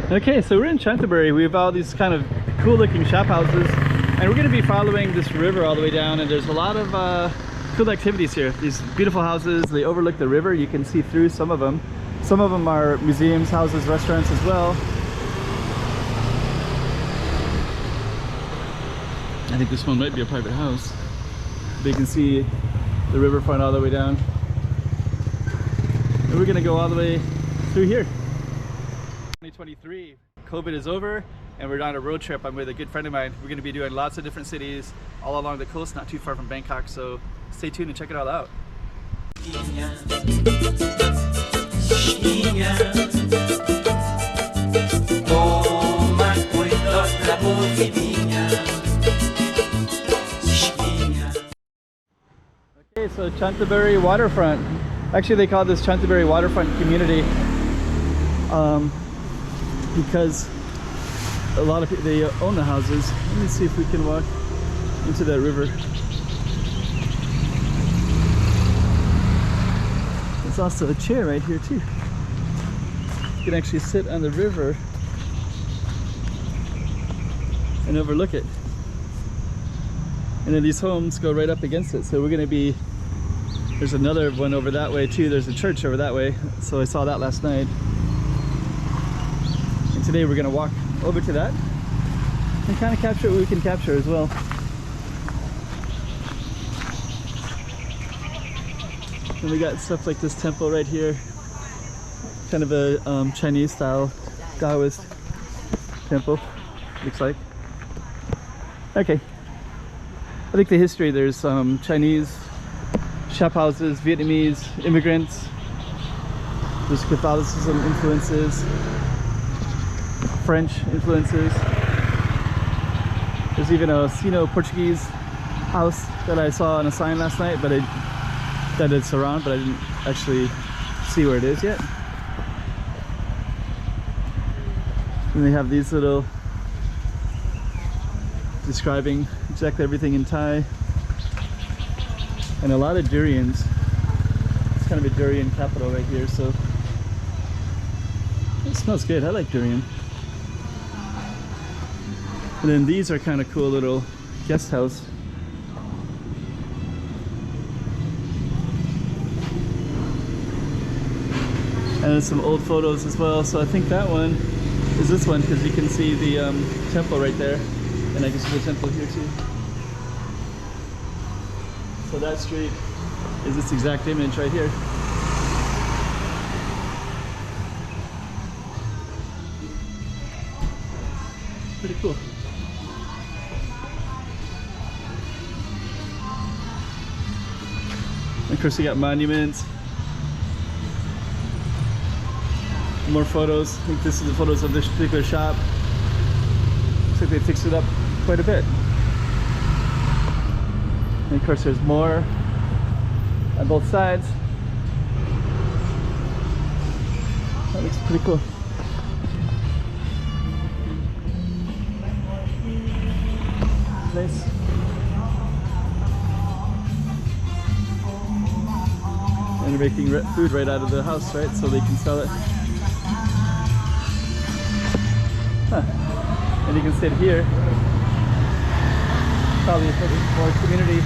Okay, so we're in Chanthaburi. We have all these kind of cool looking shop houses, and we're going to be following this river all the way down, and there's a lot of cool activities here. These beautiful houses, they overlook the river. You can see through some of them. Some of them are museums, houses, restaurants as well. I think this one might be a private house. But you can see the riverfront all the way down. And we're gonna go all the way through here. 2023, COVID is over and we're on a road trip. I'm with a good friend of mine. We're gonna be doing lots of different cities all along the coast, not too far from Bangkok. So stay tuned and check it all out. Okay, so Chanthaburi waterfront. Actually, they call this Chanthaburi waterfront community because a lot of people, they own the houses. Let me see if we can walk into that river. There's also a chair right here too. You can actually sit on the river and overlook it. And then these homes go right up against it. So we're gonna be, there's another one over that way too. There's a church over that way. So I saw that last night. And today we're gonna walk over to that and kind of capture what we can capture as well. And we got stuff like this temple right here. Kind of a Chinese style Taoist temple, looks like. Okay. I think the history, there's Chinese shop houses, Vietnamese immigrants, there's Catholicism influences, French influences. There's even a Sino-Portuguese house that I saw on a sign last night, but that it's around, but I didn't actually see where it is yet. And they have these little describing exactly everything in Thai, and a lot of durians. It's kind of a durian capital right here, so it smells good. I like durian. And then these are kind of cool little guest house. And then some old photos as well. So I think that one is this one because you can see the temple right there. And I can see the temple here too. So that street is this exact image right here. Pretty cool. And of course, we got monuments. More photos. I think this is the photos of this particular shop. Looks like they fixed it up quite a bit. And of course there's more on both sides. That looks pretty cool. Nice. And they're making food right out of the house, right? So they can sell it. Huh. And you can sit here. Probably for community.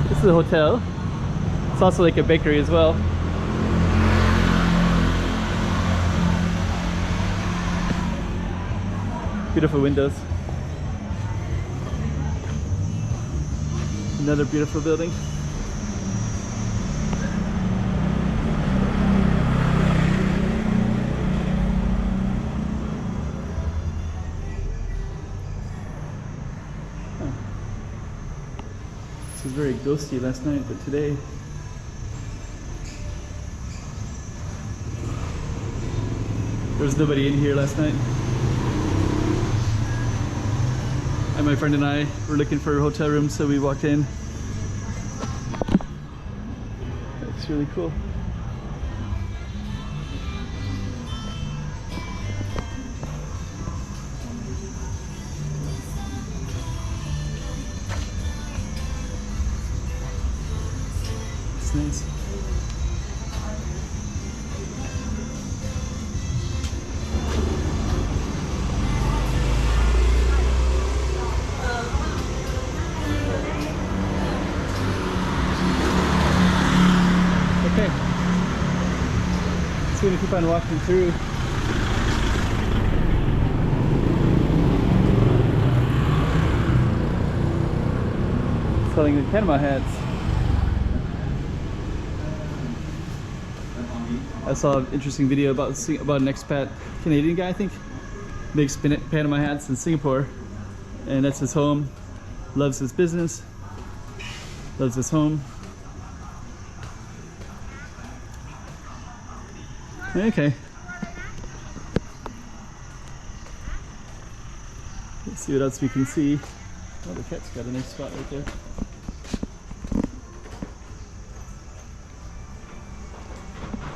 This is a hotel. It's also like a bakery as well. Beautiful windows. Another beautiful building. It was very ghosty last night, but today there was nobody in here last night. And my friend and I were looking for hotel rooms, so we walked in. It's really cool. It's nice. just gonna keep on walking through. Selling the Panama hats. I saw an interesting video about an expat Canadian guy, I think, makes Panama hats in Singapore, and that's his home. Loves his business, loves his home. Okay. Let's see what else we can see. Oh, the cat's got a nice spot right there.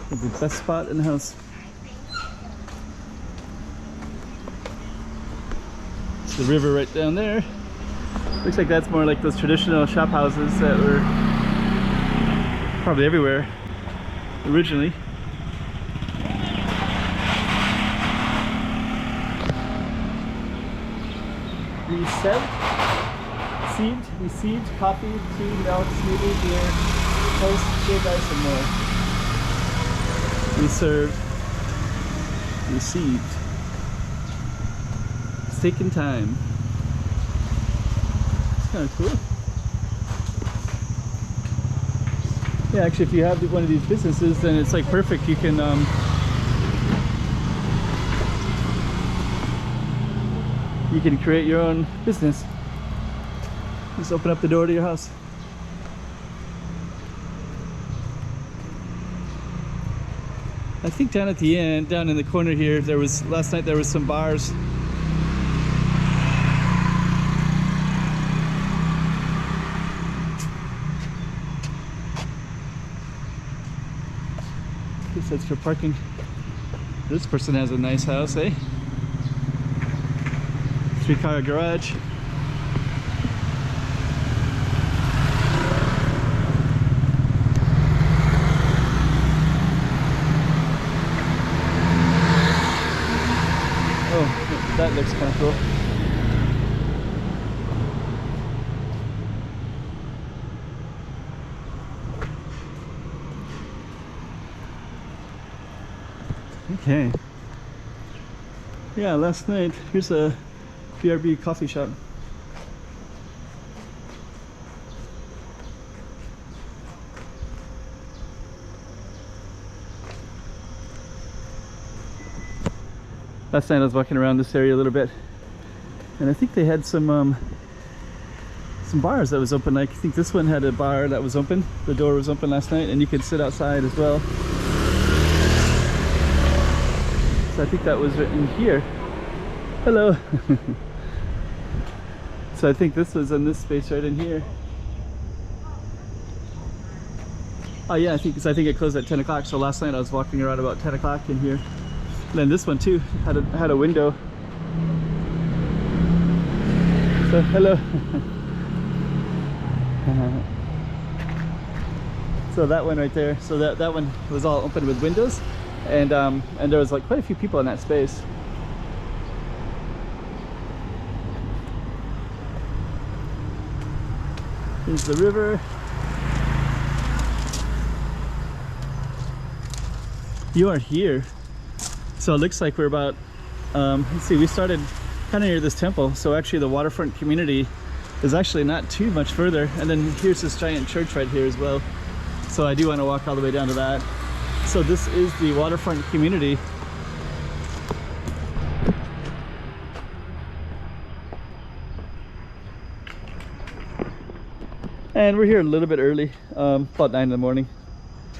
The best spot in the house. It's the river right down there. Looks like that's more like those traditional shop houses that were probably everywhere originally. Received coffee, tea, milk, smoothie, beer, toast, shaved ice, and more. We served, received. It's taking time. It's kind of cool. Yeah, actually, if you have one of these businesses, then it's like perfect. You can create your own business. Just open up the door to your house. I think down at the end, down in the corner here, last night there was some bars. This is for parking. This person has a nice house, eh? 3-car garage. Oh, that looks kind of cool. Okay. Yeah, last night, here's a BRB coffee shop. Last night I was walking around this area a little bit, and I think they had some bars that was open. Like, I think this one had a bar that was open. The door was open last night, and you could sit outside as well. So I think that was in here. Hello. So I think this was in this space right in here. Oh yeah, I think it closed at 10 o'clock. So last night I was walking around about 10 o'clock in here. And then this one too had a window. So hello. So that one right there. So that one was all open with windows, and there was like quite a few people in that space. Here's the river. You are here. So it looks like we're about, let's see, we started kind of near this temple. So actually the waterfront community is actually not too much further. And then here's this giant church right here as well. So I do want to walk all the way down to that. So this is the waterfront community. And we're here a little bit early, about 9 in the morning.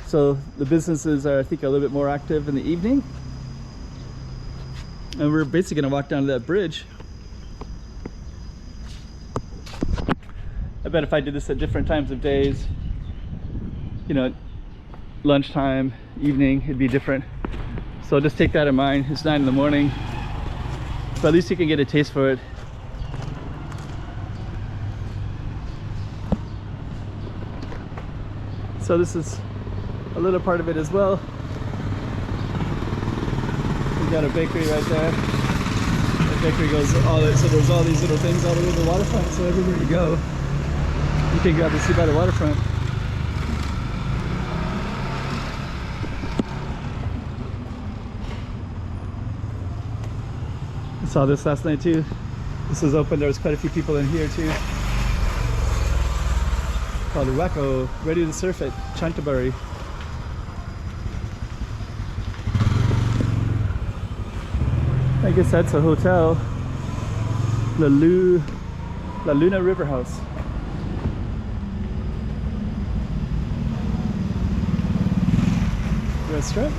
So the businesses are, I think, a little bit more active in the evening. And we're basically gonna walk down to that bridge. I bet if I did this at different times of days, you know, lunchtime, evening, it'd be different. So just take that in mind. It's 9 in the morning, but at least you can get a taste for it. So this is a little part of it as well. We got a bakery right there. The bakery goes all the, so there's all these little things all the way to the waterfront. So everywhere you go, you can grab a seat by the waterfront. I saw this last night too. This was open, there was quite a few people in here too. Called Wacko, ready to surf at Chanthaburi. I guess that's a hotel. La Luna River House. Restaurant.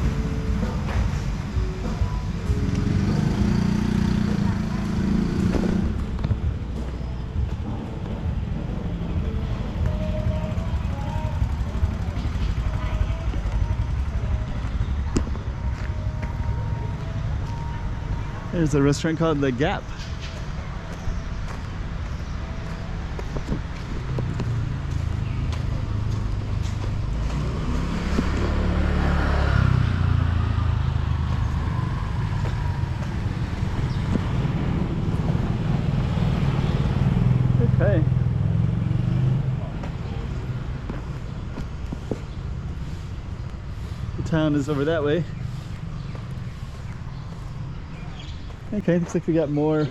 There's a restaurant called The Gap. Okay. The town is over that way. Okay, looks like we got more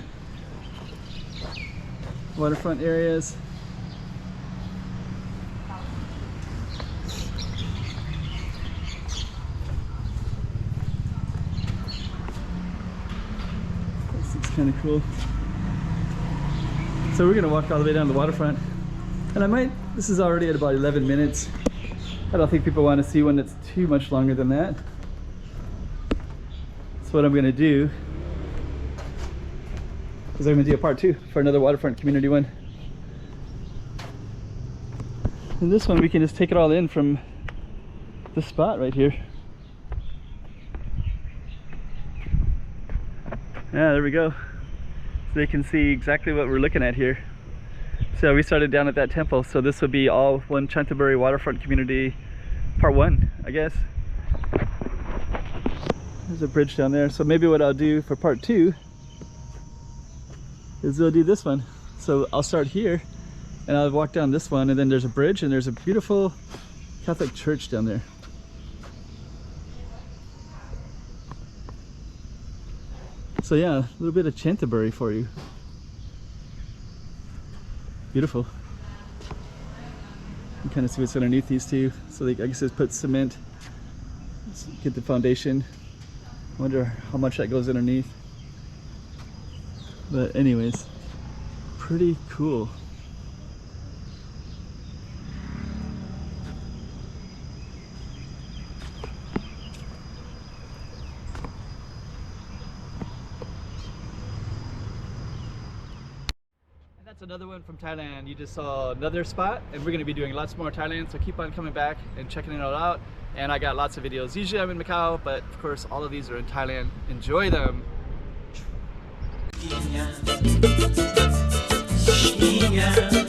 waterfront areas. This looks kind of cool. So we're gonna walk all the way down the waterfront. And this is already at about 11 minutes. I don't think people want to see one that's too much longer than that. So what I'm gonna do is I'm going to do a part 2 for another waterfront community one. And this one we can just take it all in from this spot right here. Yeah, there we go. So they can see exactly what we're looking at here. So we started down at that temple, so this would be all one Chanthaburi waterfront community part 1, I guess. There's a bridge down there, so maybe what I'll do for part 2 is we'll do this one. So I'll start here and I'll walk down this one, and then there's a bridge and there's a beautiful Catholic church down there. So yeah, a little bit of Chanthaburi for you. Beautiful. You can kind of see what's underneath these two. So I guess it's put cement, let's get the foundation. I wonder how much that goes underneath. But anyways, pretty cool. And that's another one from Thailand. You just saw another spot, and we're going to be doing lots more Thailand, so keep on coming back and checking it all out. And I got lots of videos. Usually I'm in Macau, but of course all of these are in Thailand. Enjoy them! Yeah.